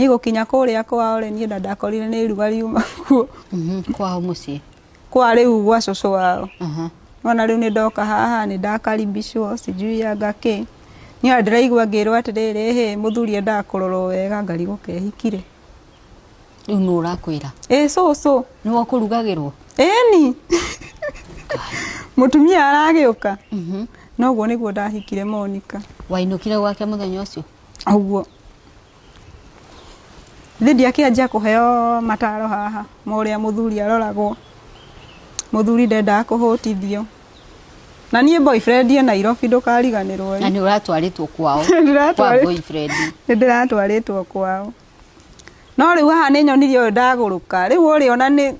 Nigo kinya kuria kwao re ni ndakorire ni ruga riuma kuo. Kwao muciĩ. Kwa riu gwa cucu wao. Ona riu ni ndoka haha ni ndakaribishwo sijui agake. Ni ndiraigua ngirwo atiriri he muthuri ndakororwo wega ngari gukehikire. Riu no urakwira. Cucu. Ni wakurugagirwo. Ni. Mutumia aragiuka. Noguo niguo ndahikire Monica. Wainukire gwake muthenya ucio? Aguo. Thindi akianjia kuheo mataro haha moria muthuri aroragwo. Muthuri ndenda kuhutithio. Na nie boyfriend ye Nairobi ndukariganirwo. Na ni uratwaritwo kwao. Kwa boyfriend. Ndiratwaritwo kwao. No riu haha ni nyonirie uyu ndaguruka. Riu uri ona ni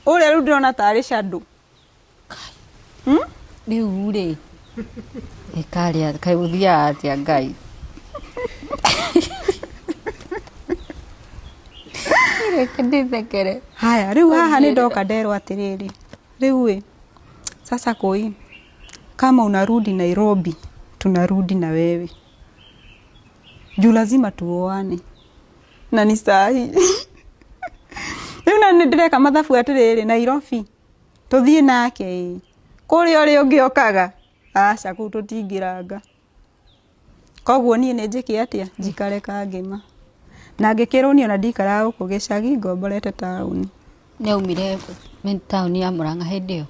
uri riu ndirona tari shadow. Riu ri. Ekaria kai uthia atia Ngai. Ndithekere. Haya, riu haha ni ndoka nderwo atiriri. Riu sasa koi kama unarudi Nairobi tunarudi na wewe. Juu lazima tuoane. Na ni sahi. Riu na ndireka mathabu atiriri Nairobi. Tuthie nake. Kuri ori ungiokaga. Aca ku tutingiranga. Koguo nie ni njiki atia njikare kangima. Na ngikirwo ni ona ndikara guku gicagi ngomborete tauni. Ni umire tauni ya Murang'a hindi yo.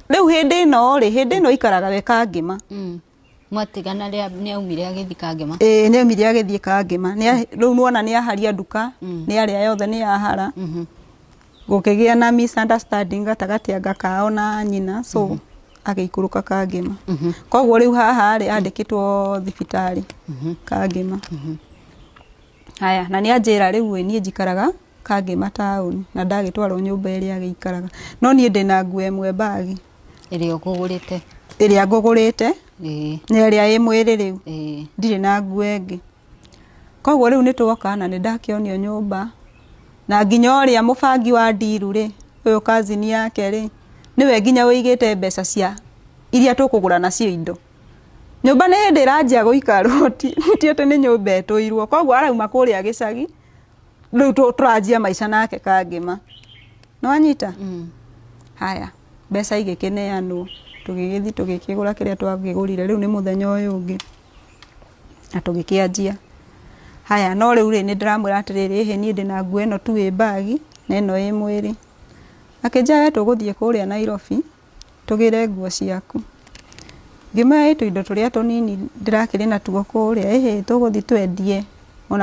Riu hindi no ikaraga we kangima. Mwatigana ria ni aumire agithi kangima. Ni aumire agithi kangima. Riu nuona ni aharia nduka, ni aria yothe ni ahara. Gukigia na misunderstanding gatagati anga kao na nyina so agikuruka kangima. Koguo riu haha ri andikitwo thibitari kangima. Haya, na ni anjira riu ni njikaraga kangima tauni na ndagitwarwo nyumba iria agikaraga. No ni ndina nguo emwe bagi iria ukugurite. Iria ngugurite. Ni iria imwiri riu. Ndire na nguo ingi. Koguo riu ni tuoka na ni ndakionio nyumba. Na nginya uria mubangi wa ndiru ri uyu kazini yake ri niwe nginya uigite mbeca cia iria tukugura nacio indo. Nyumba ni hindi iranjia guikarwo ti ati ni nyumba etuirwo. Koguo arauma kuria gicagi riu turanjia maica nake kangima. No anyita? Haya, mbeca igikineanwo tugigithi tugikigura kiria twagigurire riu ni muthenya uyu ungi na tugikianjia. Haya, no riu ni ndiramwira atiriri he ni ndina nguo eno tu bagi na eno imwiri. Akinjaga tuguthie kuria Nairobi tugire nguo ciaku. Ngima itu indo turia tunini ndirakiri na tuo kuria tuguthi twendie